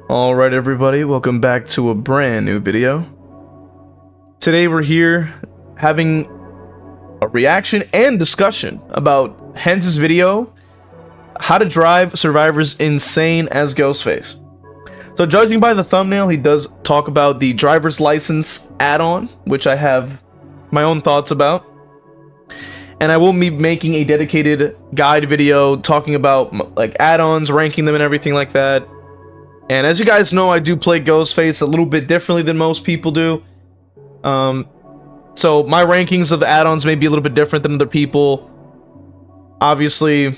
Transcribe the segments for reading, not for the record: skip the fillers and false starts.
Alright everybody, welcome back to a brand new video. Today we're here having a reaction and discussion about Hens' video, how to drive survivors insane as Ghostface. So judging by the thumbnail, he does talk about the driver's license add-on, which I have my own thoughts about. And I will be making a dedicated guide video talking about like add-ons, ranking them and everything like that. And as you guys know, I do play Ghostface a little bit differently than most people do. So my rankings of the add-ons may be a little bit different than other people. Obviously,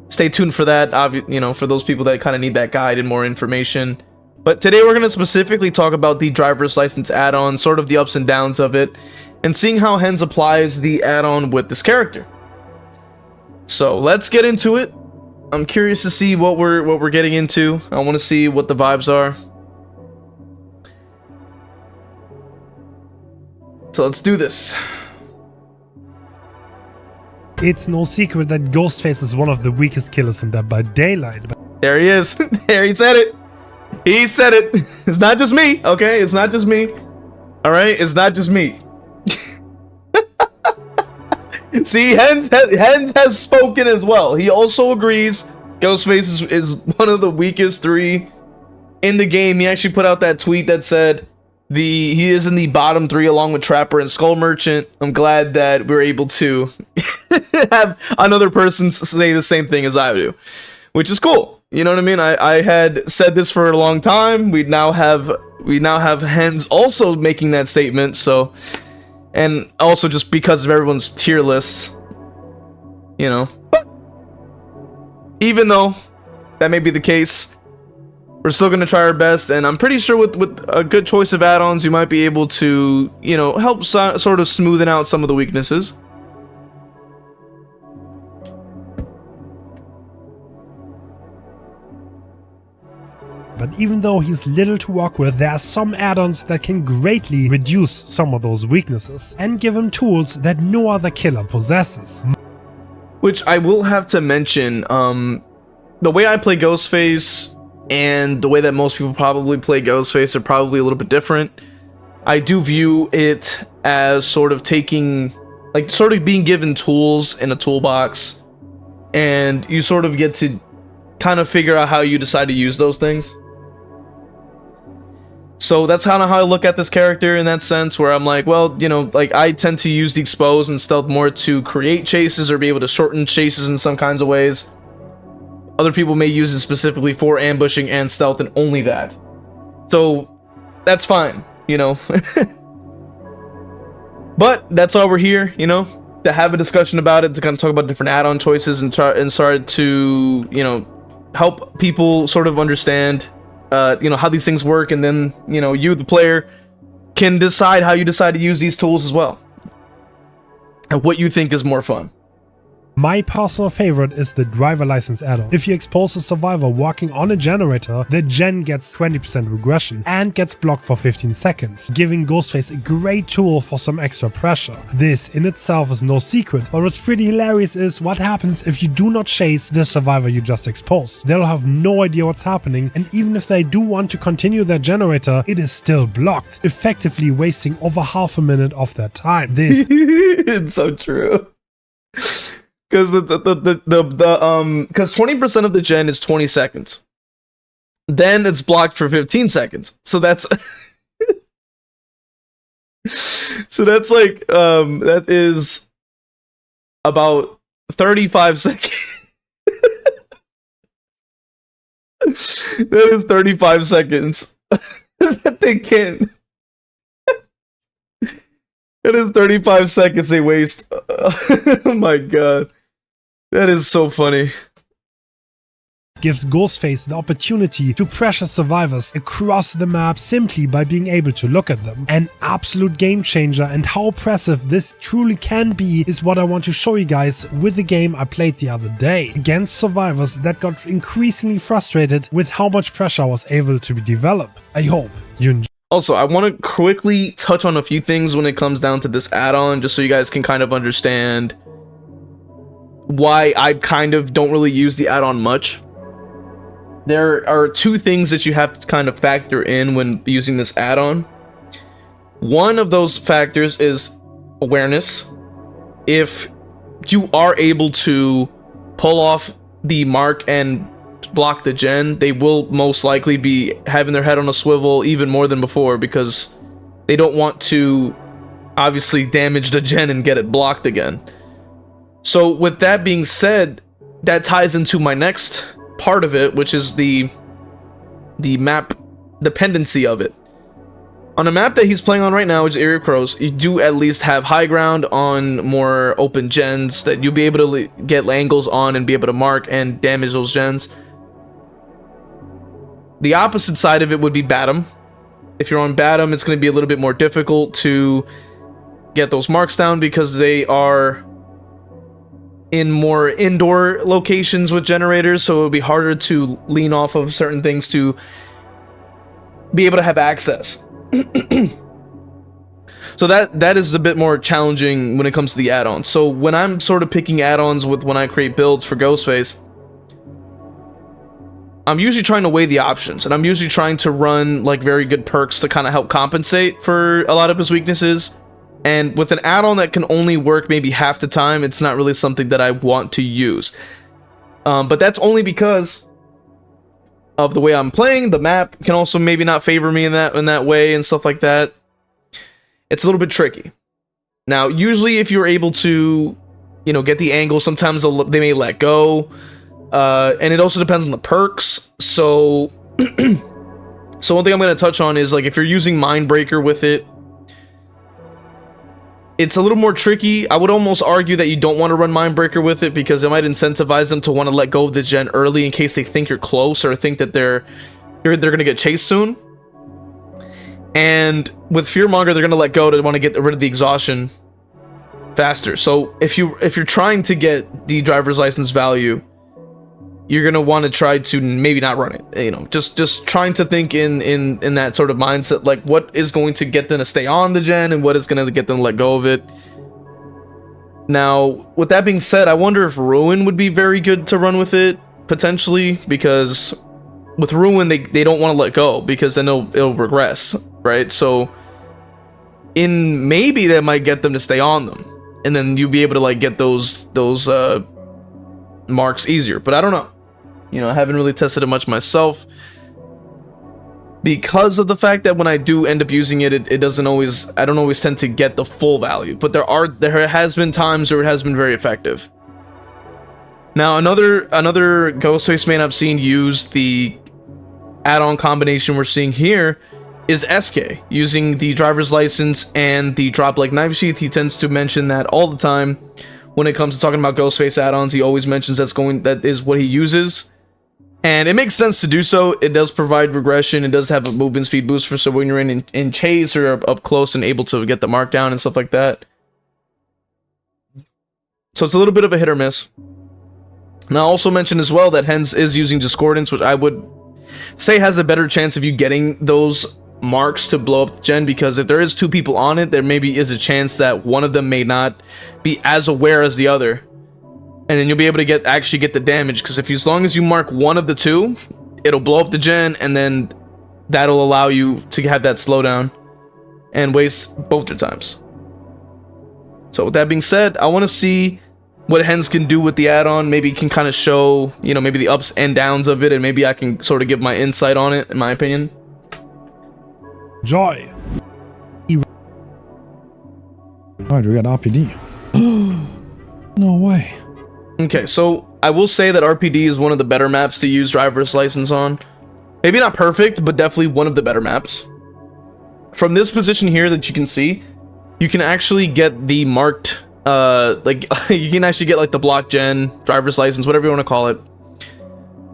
stay tuned for that, you know, for those people that kind of need that guide and more information. But today we're going to specifically talk about the driver's license add-on, sort of the ups and downs of it, and seeing how Hens applies the add-on with this character. So let's get into it. I'm curious to see what we're getting into. I want to see what the vibes are. So let's do this. It's no secret that Ghostface is one of the weakest killers in Dead by Daylight. There he is. There, he said it. He said it. It's not just me, okay? It's not just me. All right? It's not just me. See, Hens has spoken as well. He also agrees Ghostface is one of the weakest three in the game. He actually put out that tweet that said he is in the bottom three along with Trapper and Skull Merchant. I'm glad that we're able to have another person say the same thing as I do, which is cool. You know what I mean? I had said this for a long time. We now have Hens also making that statement. So. And also just because of everyone's tier lists, you know. But even though that may be the case, we're still going to try our best. And I'm pretty sure with a good choice of add-ons, you might be able to, you know, help sort of smoothen out some of the weaknesses. But even though he's little to work with, there are some add-ons that can greatly reduce some of those weaknesses and give him tools that no other killer possesses. Which I will have to mention, the way I play Ghostface and the way that most people probably play Ghostface are probably a little bit different. I do view it as sort of taking, like sort of being given tools in a toolbox, and you sort of get to kind of figure out how you decide to use those things. So that's kind of how I look at this character in that sense, where I'm like, well, you know, like I tend to use the expose and stealth more to create chases or be able to shorten chases in some kinds of ways. Other people may use it specifically for ambushing and stealth and only that. So that's fine, you know. But that's why we're here, you know, to have a discussion about it, to kind of talk about different add-on choices and start to, you know, help people sort of understand you know, how these things work, and then, you know, you the player can decide how you decide to use these tools as well and what you think is more fun. My personal favorite is the driver license add-on. If you expose a survivor walking on a generator, the gen gets 20% regression and gets blocked for 15 seconds, giving Ghostface a great tool for some extra pressure. This in itself is no secret, but what's pretty hilarious is what happens if you do not chase the survivor you just exposed. They'll have no idea what's happening, and even if they do want to continue their generator, it is still blocked, effectively wasting over half a minute of their time. This It's so true. Because because 20% of the gen is 20 seconds. Then it's blocked for 15 seconds. So that's so that's like that is about 35 seconds. That is 35 seconds. That they can't. That is 35 seconds they waste. Oh my god. That is so funny. gives Ghostface the opportunity to pressure survivors across the map simply by being able to look at them. An absolute game changer, and how oppressive this truly can be is what I want to show you guys with the game I played the other day against survivors that got increasingly frustrated with how much pressure I was able to develop. I hope you enjoy. Also, I want to quickly touch on a few things when it comes down to this add-on, just so you guys can kind of understand why I kind of don't really use the add-on much. there are two things that you have to kind of factor in when using this add-on. One of those factors is awareness. If you are able to pull off the mark and block the gen, they will most likely be having their head on a swivel even more than before, because they don't want to obviously damage the gen and get it blocked again. So with that being said, that ties into my next part of it, which is the map dependency of it. On a map that he's playing on right now, which is Area of Crows, you do at least have high ground on more open gens that you'll be able to get angles on and be able to mark and damage those gens. The opposite side of it would be Batum. If you're on Batum, it's going to be a little bit more difficult to get those marks down because they are in more indoor locations with generators, so it'll be harder to lean off of certain things to be able to have access. So that is a bit more challenging when it comes to the add-ons. So when I'm sort of picking add-ons when I create builds for Ghostface, I'm usually trying to weigh the options, and I'm usually trying to run like very good perks to kind of help compensate for a lot of his weaknesses. And with an add-on that can only work maybe half the time, it's not really something that I want to use. But that's only because of the way I'm playing. The map can also maybe not favor me in that way and stuff like that. It's a little bit tricky. Now, usually if you're able to, get the angle, sometimes they may let go. And it also depends on the perks. So, so one thing I'm going to touch on is, like, if you're using Mindbreaker with it, it's a little more tricky. I would almost argue that you don't want to run Mindbreaker with it, because it might incentivize them to want to let go of the gen early in case they think you're close or think that they're going to get chased soon. And with Fearmonger, they're going to let go to want to get rid of the exhaustion faster. So if you're trying to get the driver's license value, you're going to want to try to maybe not run it. Just trying to think in that sort of mindset, like what is going to get them to stay on the gen and what is going to get them to let go of it. Now, with that being said, I wonder if Ruin would be very good to run with it, potentially, because with Ruin, they don't want to let go, because then it'll regress, right? So maybe that might get them to stay on them, and then you'll be able to like get those marks easier. But I don't know. I haven't really tested it much myself, because of the fact that when I do end up using it, I don't always tend to get the full value. But there has been times where it has been very effective. Now, another Ghostface main I've seen use the add-on combination we're seeing here is SK, using the driver's license and the drop leg knife sheath. He tends to mention that all the time when it comes to talking about Ghostface add-ons. He always mentions that is what he uses. And it makes sense to do so. It does provide regression. It does have a movement speed boost for so when you're in chase or up close and able to get the mark down and stuff like that. So it's a little bit of a hit or miss. And I'll also mention as well that Hens is using Discordance, which I would say has a better chance of you getting those marks to blow up the gen, because if there is two people on it, there maybe is a chance that one of them may not be as aware as the other. And then you'll be able to actually get the damage, because as long as you mark one of the two, it'll blow up the gen, and then that'll allow you to have that slowdown and waste both your times. So with that being said, I want to see what Hens can do with the add-on. Maybe can kind of show, maybe the ups and downs of it, and maybe I can sort of give my insight on it, in my opinion. Joy. Alright, we got RPD. No way. Okay, so I will say that RPD is one of the better maps to use driver's license on. Maybe not perfect, but definitely one of the better maps. From this position here that you can see, you can actually get the marked, you can actually get like the block gen, driver's license, whatever you want to call it.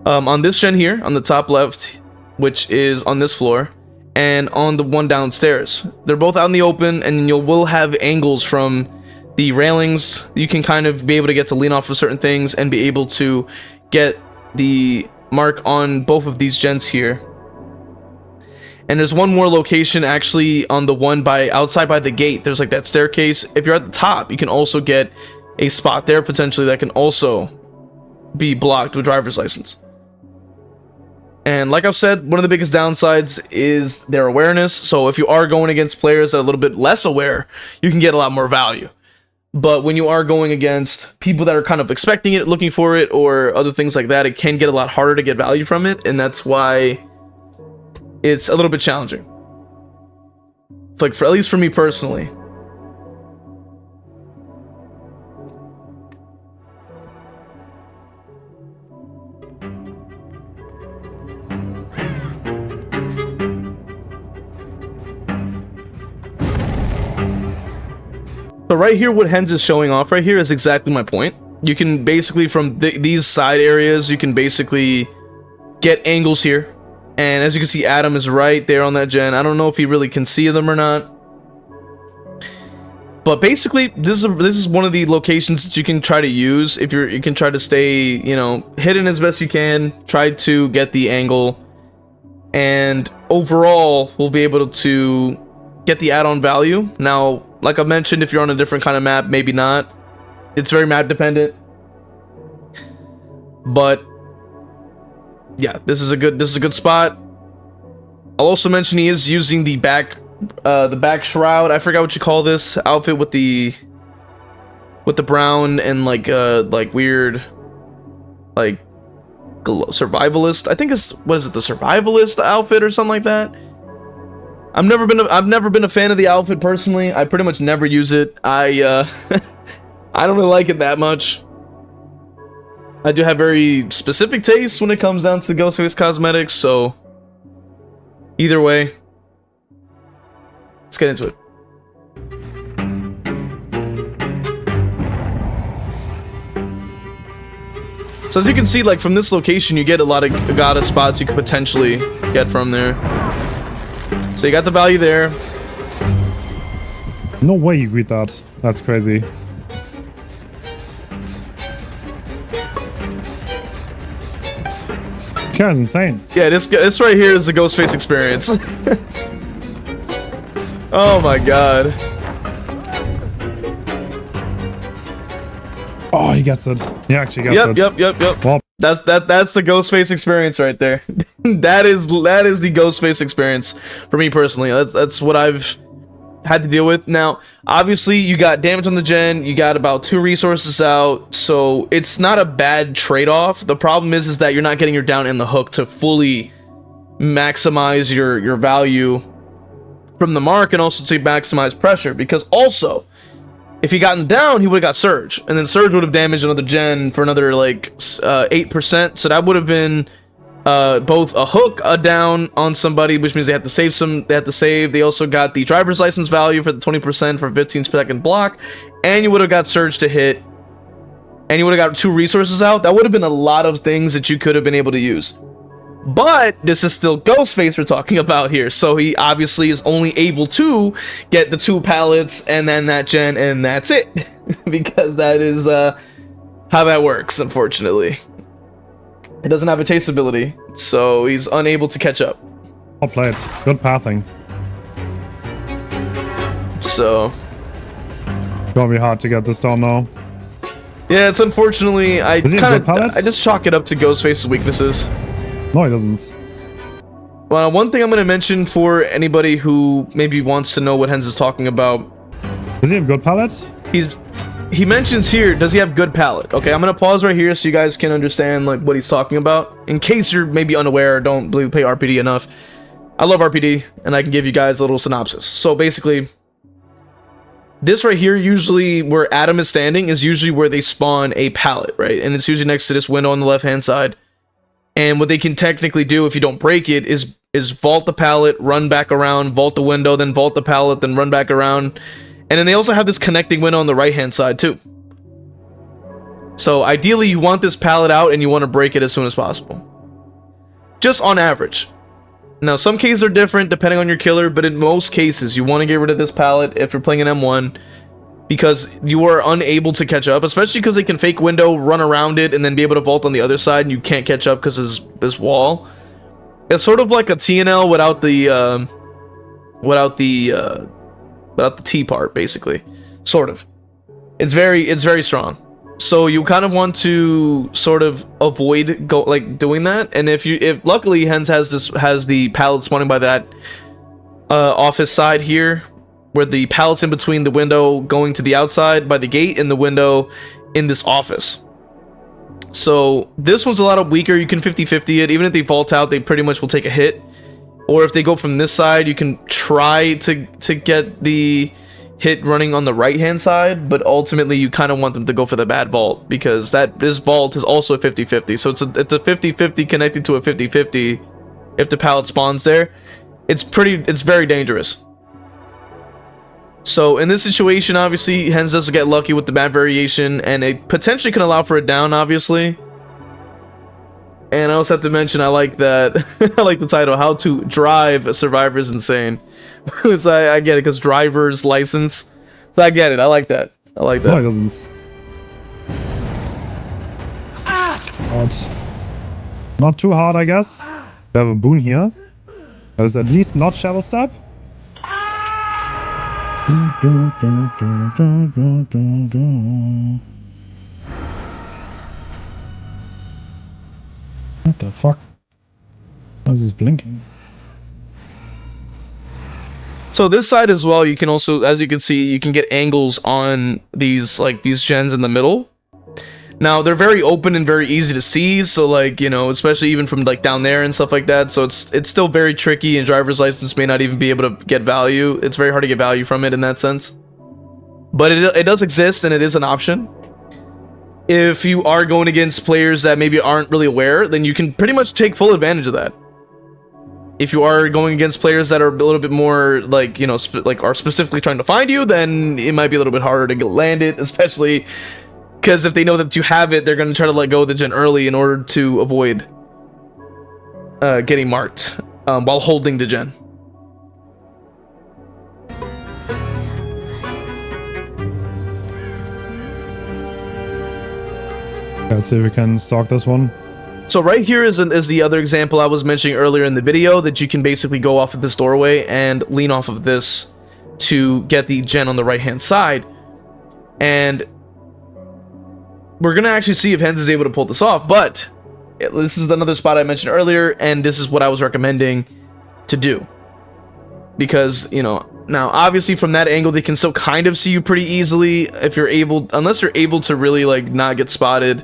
On this gen here, on the top left, which is on this floor, and on the one downstairs. They're both out in the open, and you will have angles from the railings. You can kind of be able to get to lean off of certain things and be able to get the mark on both of these gens here. And there's one more location actually on the one outside by the gate. There's like that staircase. If you're at the top, you can also get a spot there potentially that can also be blocked with driver's license. And like I've said, one of the biggest downsides is their awareness. So if you are going against players that are a little bit less aware, you can get a lot more value. But when you are going against people that are kind of expecting it, looking for it, or other things like that, it can get a lot harder to get value from it. And that's why it's a little bit challenging. Like, at least for me personally. So right here, what Hens is showing off right here is exactly my point. You can basically, from these side areas, you can basically get angles here. And as you can see, Adam is right there on that gen. I don't know if he really can see them or not. But basically, this is one of the locations that you can try to use if you can try to stay, you know, hidden as best you can. Try to get the angle, and overall, we'll be able to get the add-on value. Now, like I mentioned, if you're on a different kind of map, maybe not. It's very map dependent. But yeah, this is a good spot. I'll also mention he is using the back shroud. I forgot what you call this outfit with the brown and like weird like survivalist. I think it's, what is it, the survivalist outfit or something like that. I've never been a fan of the outfit personally. I pretty much never use it. I I don't really like it that much. I do have very specific tastes when it comes down to Ghostface cosmetics, so either way, let's get into it. So as you can see, like from this location, you get a lot of Agata spots you could potentially get from there. So you got the value there. No way you read that. That's crazy. This guy's insane. Yeah, this right here is the Ghostface experience. Oh my god. Oh, he gets it. He actually gets it. Yep. Well, That's the Ghostface experience right there. that is the Ghostface experience for me personally. That's what I've had to deal with. Now, obviously, you got damage on the gen, you got about 2 resources out, so it's not a bad trade-off. The problem is that you're not getting your down in the hook to fully maximize your value from the mark, and also to maximize pressure, because also, if he gotten down, he would have got Surge, and then Surge would have damaged another gen for another like 8%, so that would have been both a hook, a down on somebody, which means they have to save. They also got the driver's license value for the 20% for 15-second block, and you would have got Surge to hit, and you would have got 2 resources out. That would have been a lot of things that you could have been able to use. But this is still Ghostface we're talking about here, so he obviously is only able to get the 2 pallets and then that gen, and that's it. Because that is how that works, unfortunately. It doesn't have a chase ability, so he's unable to catch up. well played. Good pathing. So Gonna be hard to get this down now. yeah, it's unfortunately I Does he have good pallets? just chalk it up to Ghostface's weaknesses. No, he doesn't. Well, one thing I'm going to mention for anybody who maybe wants to know what Hens is talking about. Does he have good pallets? He mentions here, does he have good palette? Okay, I'm going to pause right here so you guys can understand like what he's talking about. In case you're maybe unaware or don't play RPD enough. I love RPD, and I can give you guys a little synopsis. So basically, this right here, usually where Adam is standing, is usually where they spawn a pallet, right? And it's usually next to this window on the left-hand side. And what they can technically do if you don't break it is vault the pallet, run back around, vault the window, then vault the pallet, then run back around. And then they also have this connecting window on the right-hand side too. So ideally you want this pallet out and you want to break it as soon as possible. Just on average. Now some cases are different depending on your killer, but in most cases you want to get rid of this pallet if you're playing an M1. Because you are unable to catch up, especially because they can fake window, run around it, and then be able to vault on the other side, and you can't catch up because this wall. It's sort of like a TNL without the T part, basically. Sort of. It's very strong. So you kind of want to sort of avoid doing that. And if luckily Hens has the pallet spawning by that office side here, where the pallet's in between the window going to the outside by the gate and the window in this office. So this one's a lot weaker. You can 50-50 it. Even if they vault out, they pretty much will take a hit. Or if they go from this side, you can try to get the hit running on the right hand side, but ultimately you kind of want them to go for the bad vault, because this vault is also a 50-50. So it's a 50-50 connected to a 50-50. If the pallet spawns there, it's very dangerous. So in this situation, obviously Hens does get lucky with the map variation, and it potentially can allow for a down, obviously. And I also have to mention, I like that I like the title, How to Drive a Survivor is Insane. So I get it, because driver's license. So I get it. I like that. I like that. No, it doesn't. God. Not too hard, I guess. We have a boon here. That is at least not shadow step. What the fuck? Why is this blinking? So this side as well, you can also, as you can see, you can get angles on these gens in the middle. Now they're very open and very easy to see, so like, you know, especially even from like down there and stuff like that. So it's still very tricky, and driver's license may not even be able to get value. It's very hard to get value from it in that sense. But it does exist, and it is an option. If you are going against players that maybe aren't really aware, then you can pretty much take full advantage of that. If you are going against players that are a little bit more like, you know, are specifically trying to find you, then it might be a little bit harder to land it, especially because if they know that you have it, they're going to try to let go of the gen early in order to avoid getting marked while holding the gen. Let's see if we can stalk this one. So right here is the other example I was mentioning earlier in the video, that you can basically go off of this doorway and lean off of this to get the gen on the right hand side. And we're gonna actually see if Hens is able to pull this off, but this is another spot I mentioned earlier, and this is what I was recommending to do, because, you know, now obviously from that angle they can still kind of see you pretty easily if you're able, unless you're able to really like not get spotted.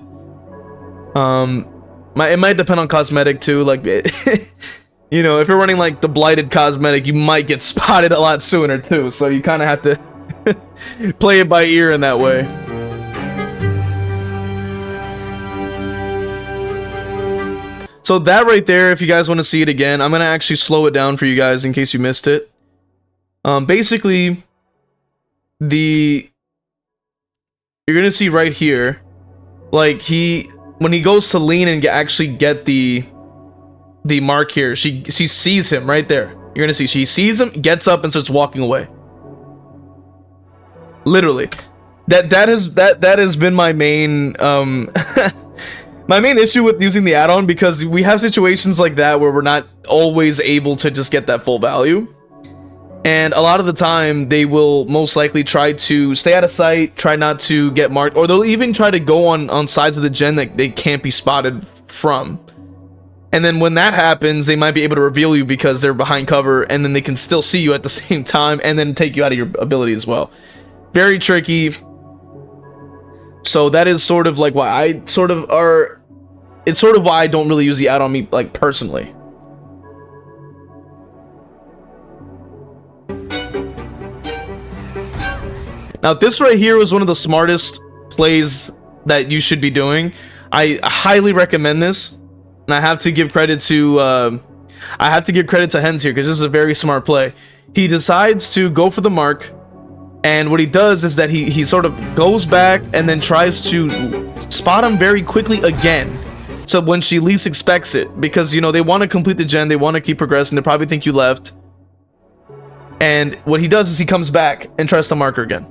It might depend on cosmetic too, like you know, if you're running like the blighted cosmetic, you might get spotted a lot sooner too, so you kind of have to play it by ear in that way. So that right there, if you guys want to see it again, I'm gonna actually slow it down for you guys in case you missed it. Basically, you're gonna see right here, like when he goes to lean and actually get the mark here, she sees him right there. You're gonna see she sees him, gets up, and starts walking away. Literally, that has been my main my main issue with using the add-on, because we have situations like that where we're not always able to just get that full value. And a lot of the time, they will most likely try to stay out of sight, try not to get marked, or they'll even try to go on sides of the gen that they can't be spotted from. And then when that happens, they might be able to reveal you because they're behind cover, and then they can still see you at the same time, and then take you out of your ability as well. Very tricky. So that is sort of like why it's sort of why I don't really use the add-on like personally. Now this right here was one of the smartest plays that you should be doing. I highly recommend this, and I have to give credit to Hens here, because this is a very smart play. He decides to go for the mark, and what he does is that he sort of goes back and then tries to spot him very quickly again. So when she least expects it, because, you know, they want to complete the gen, they want to keep progressing, they probably think you left. And what he does is he comes back and tries to mark her again.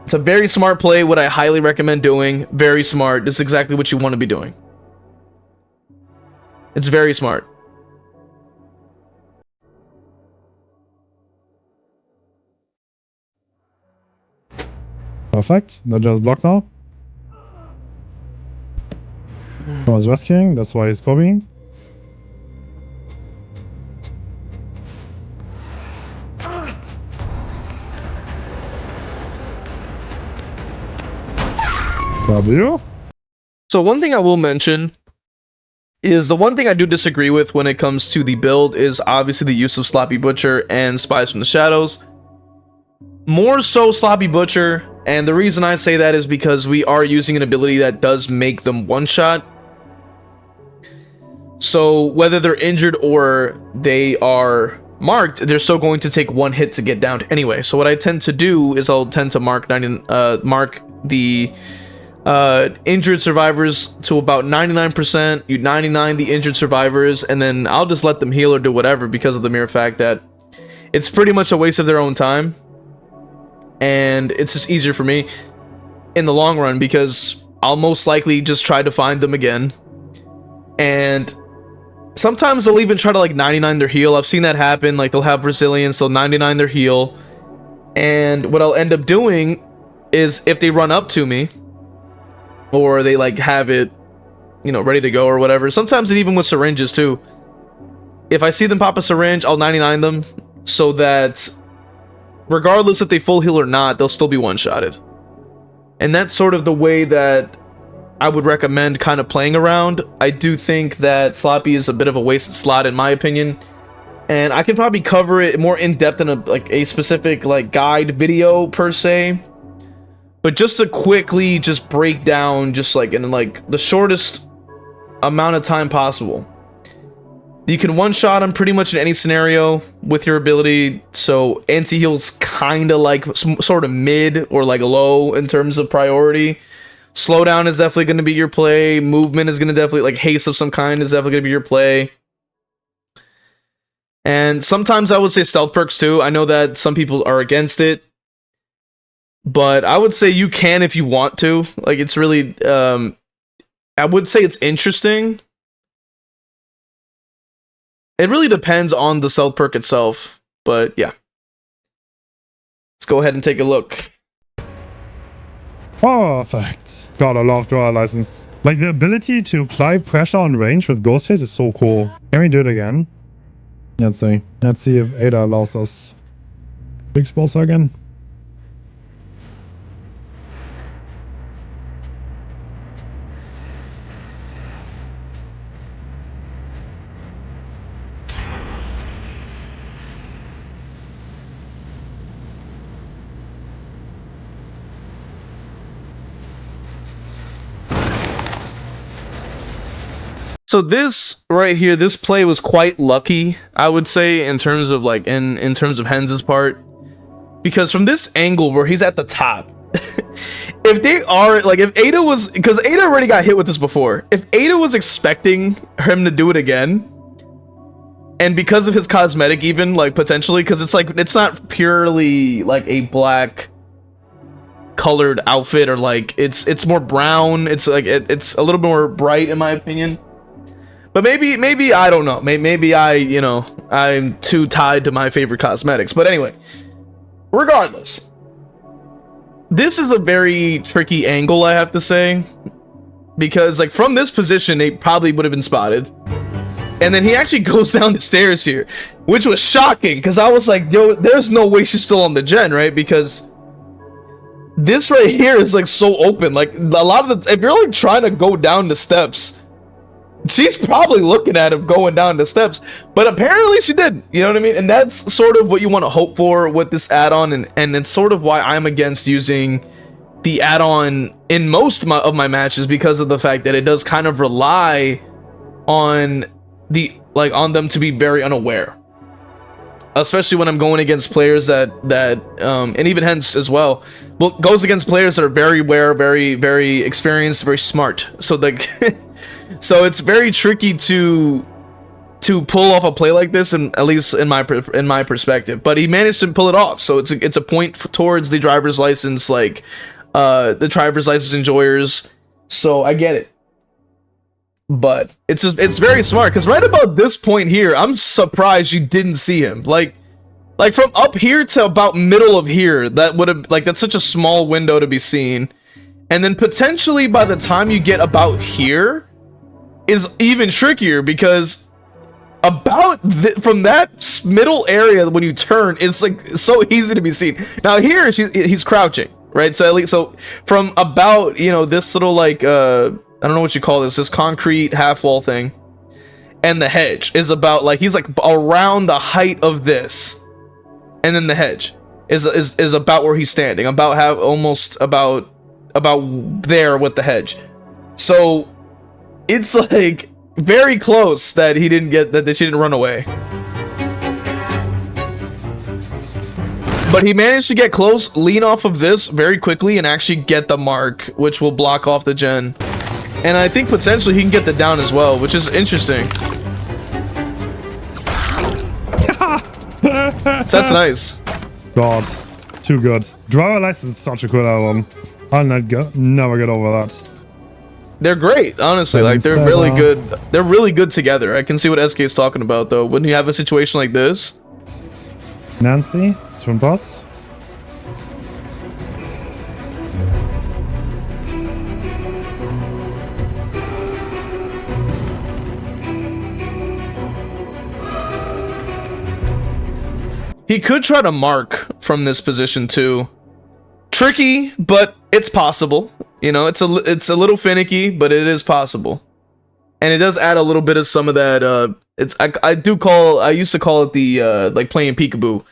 It's a very smart play, what I highly recommend doing. Very smart. This is exactly what you want to be doing. It's very smart. Perfect. That just blocked now. I was rescuing, that's why he's copying. W. So one thing I will mention is the one thing I do disagree with when it comes to the build is obviously the use of Sloppy Butcher and Spies from the Shadows. More so Sloppy Butcher, and the reason I say that is because we are using an ability that does make them one-shot. So whether they're injured or they are marked, they're still going to take one hit to get down anyway. So what I tend to do is I'll tend to mark the injured survivors to about 99%, you 99 the injured survivors, and then I'll just let them heal or do whatever, because of the mere fact that it's pretty much a waste of their own time, and it's just easier for me in the long run, because I'll most likely just try to find them again, and sometimes they'll even try to like 99 their heal. I've seen that happen. Like, they'll have resilience, they'll 99 their heal, and what I'll end up doing is, if they run up to me or they like have it, you know, ready to go or whatever, sometimes it even with syringes too, if I see them pop a syringe, I'll 99 them, so that regardless if they full heal or not, they'll still be one-shotted. And that's sort of the way that I would recommend kind of playing around. I do think that Sloppy is a bit of a wasted slot in my opinion, and I can probably cover it more in depth in a specific like guide video per se. But just to quickly just break down, just like in like the shortest amount of time possible, you can one-shot him pretty much in any scenario with your ability. So anti-heal's kind of like sort of mid or like low in terms of priority. Slowdown is definitely going to be your play. Movement is going to definitely, like haste of some kind is definitely going to be your play. And sometimes I would say stealth perks too. I know that some people are against it, but I would say you can if you want to. Like, it's really, I would say it's interesting. It really depends on the stealth perk itself, but yeah. Let's go ahead and take a look. Perfect. God, I love Driver License. Like, the ability to apply pressure on range with Ghostface is so cool. Can we do it again? Let's see. Let's see if Ada allows us big sponsor again. So this right here, this play was quite lucky, I would say, in terms of like in terms of Hens' part, because from this angle where he's at the top, if they are like, if Ada was, because Ada already got hit with this before, if Ada was expecting him to do it again, and because of his cosmetic even, like potentially, because it's like, it's not purely like a black colored outfit, or like it's more brown, it's like it's a little more bright in my opinion. But maybe I don't know. Maybe I, you know, I'm too tied to my favorite cosmetics. But anyway, regardless, this is a very tricky angle, I have to say, because like from this position, they probably would have been spotted. And then he actually goes down the stairs here, which was shocking, because I was like, yo, there's no way she's still on the gen, right? Because this right here is like so open. Like, a lot of the, if you're like trying to go down the steps, she's probably looking at him going down the steps, but apparently she didn't, you know what I mean? And that's sort of what you want to hope for with this add-on, and it's sort of why I'm against using the add-on in most of my matches, because of the fact that it does kind of rely on on them to be very unaware, especially when I'm going against players that and even Hens as well, goes against players that are very aware, very experienced, very smart. So like so it's very tricky to pull off a play like this, and at least in my perspective. But he managed to pull it off, so it's a point towards the driver's license, like the driver's license enjoyers. So I get it, but it's very smart, because right about this point here, I'm surprised you didn't see him. Like Like from up here to about middle of here, that would have like that's such a small window to be seen. And then potentially by the time you get about here is even trickier because about from that middle area when you turn, it's like so easy to be seen. Now here he's crouching, right? So at least so from about, you know, this little like I don't know what you call this concrete half wall thing, and the hedge is about like he's like around the height of this, and then the hedge is about where he's standing, about almost about there with the hedge. So it's like very close that he didn't get that she didn't run away. But he managed to get close, lean off of this very quickly, and actually get the mark, which will block off the gen. And I think potentially he can get the down as well, which is interesting. That's nice. God, too good. Driver License is such a good album. I'll never get over that. They're great, honestly. Like they're really good. They're really good together. I can see what SK is talking about though. When you have a situation like this. Nancy, swim past. He could try to mark from this position too. Tricky, but it's possible. You know, it's a little finicky, but it is possible. And it does add a little bit of some of that I used to call it the like playing peekaboo,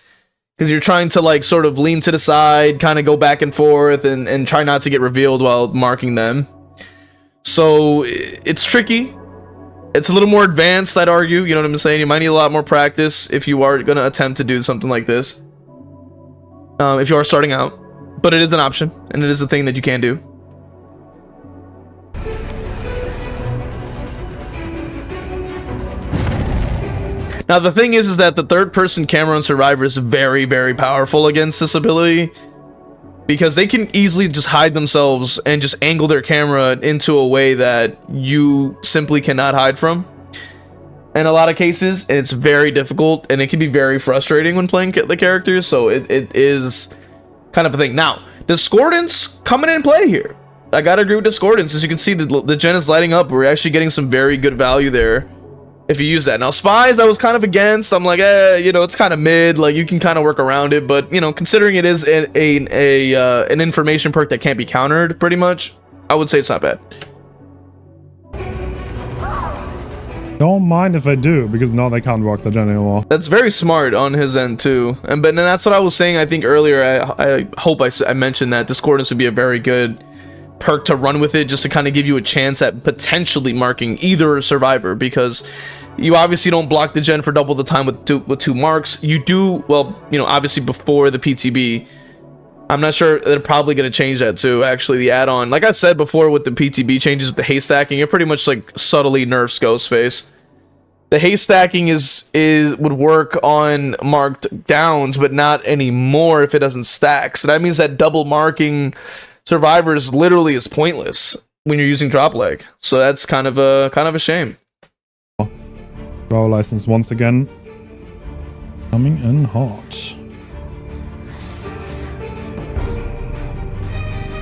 because you're trying to like sort of lean to the side, kind of go back and forth and try not to get revealed while marking them. So it's tricky. It's a little more advanced, I'd argue. You know what I'm saying? You might need a lot more practice if you are going to attempt to do something like this. If you are starting out. But it is an option, and it is a thing that you can do. Now, the thing is that the third-person camera on Survivor is very, very powerful against this ability, because they can easily just hide themselves and just angle their camera into a way that you simply cannot hide from. In a lot of cases, and it's very difficult, and it can be very frustrating when playing the characters, so it is kind of a thing. Now, Discordance coming in play here. I gotta agree with Discordance. As you can see, the gen is lighting up. We're actually getting some very good value there if you use that. Now, Spies, I was kind of against. I'm like, you know, it's kind of mid. Like, you can kind of work around it. But, you know, considering it is an information perk that can't be countered, pretty much, I would say it's not bad. Don't mind if I do, because now they can't walk the gen anymore. That's very smart on his end too, but then that's what I was saying. I think earlier. I hope I mentioned that Discordance would be a very good perk to run with it, just to kind of give you a chance at potentially marking either Survivor, because you obviously don't block the gen for double the time with two marks. You do, well, you know, obviously before the PTB. I'm not sure, they're probably going to change that too, actually, the add-on. Like I said before with the PTB changes with the haste stacking, it pretty much like subtly nerfs Ghostface. The haste stacking would work on marked downs, but not anymore if it doesn't stack. So that means that double marking Survivors literally is pointless when you're using drop leg. So that's kind of a shame. Driver License once again coming in hot.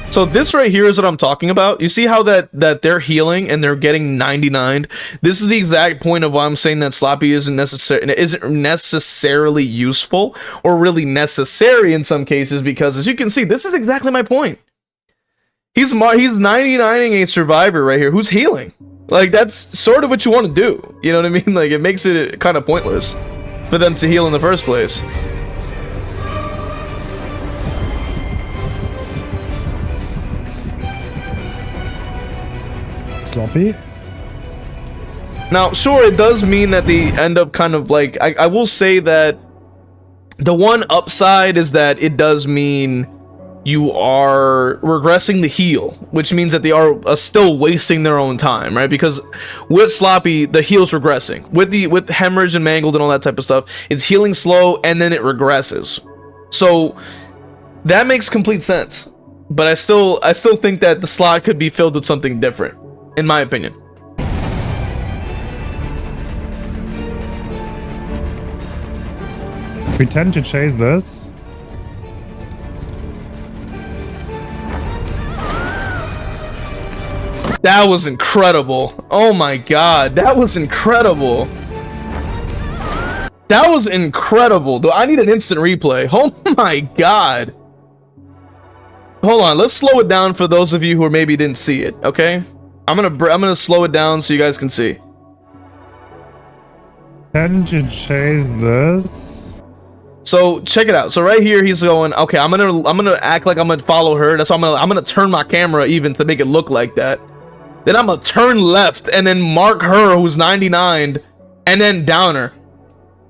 So this right here is what I'm talking about. You see how that they're healing and they're getting 99. This is the exact point of why I'm saying that Sloppy isn't necessarily useful or really necessary in some cases, because as you can see, this is exactly my point. He's 99ing a Survivor right here who's healing. Like, that's sort of what you want to do. You know what I mean? Like, it makes it kind of pointless for them to heal in the first place. Sloppy. Now, sure, it does mean that they end up kind of like, I will say that the one upside is that it does mean you are regressing the heal, which means that they are still wasting their own time, right? Because with Sloppy, the heal's regressing. With Hemorrhage and Mangled and all that type of stuff, it's healing slow and then it regresses. So that makes complete sense. But I still think that the slot could be filled with something different, in my opinion. We tend to chase this. That was incredible. Oh my god, that was incredible. That was incredible. Do I need an instant replay? Oh my god. Hold on, let's slow it down for those of you who maybe didn't see it, okay? I'm gonna slow it down so you guys can see. Tend to chase this. So check it out. So right here he's going, okay, I'm gonna act like I'm gonna follow her. That's why I'm gonna turn my camera even to make it look like that. Then I'm gonna turn left and then mark her who's 99 and then down her.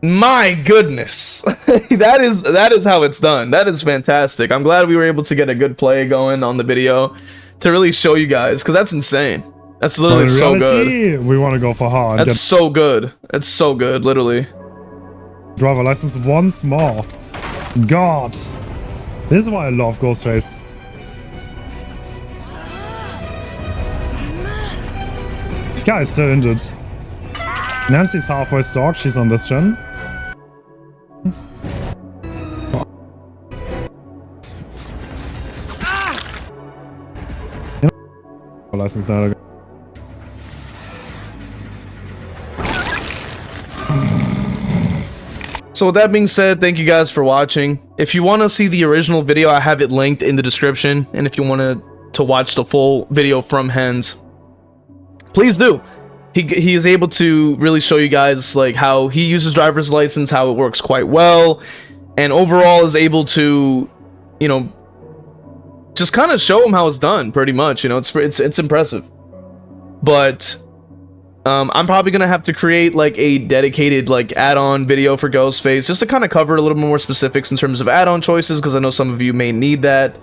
My goodness. that is how it's done. That is fantastic. I'm glad we were able to get a good play going on the video to really show you guys, because that's insane. That's literally so good. We want to go for hard. That's so good. It's so good, literally. Driver license once more. God. This is why I love Ghostface. This guy is still injured. Nancy's halfway stocked. She's on this gen. License now. So with that being said, thank you guys for watching. If you want to see the original video, I have it linked in the description. And if you want to watch the full video from Hens, please do. He is able to really show you guys like how he uses driver's license, how it works quite well, and overall is able to, you know, just kind of show him how it's done. Pretty much, you know, it's impressive. But I'm probably gonna have to create like a dedicated like add-on video for Ghostface just to kind of cover a little more specifics in terms of add-on choices, because I know some of you may need that.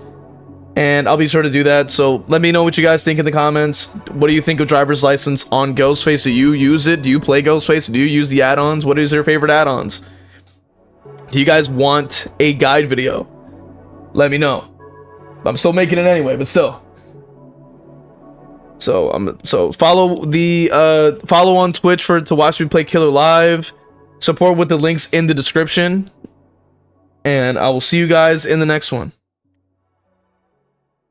And I'll be sure to do that. So let me know what you guys think in the comments. What do you think of driver's license on Ghostface? Do you use it? Do you play Ghostface? Do you use the add-ons? What is your favorite add-ons? Do you guys want a guide video? Let me know. I'm still making it anyway, but still. So follow on Twitch to watch me play Killer live. Support with the links in the description. And I will see you guys in the next one.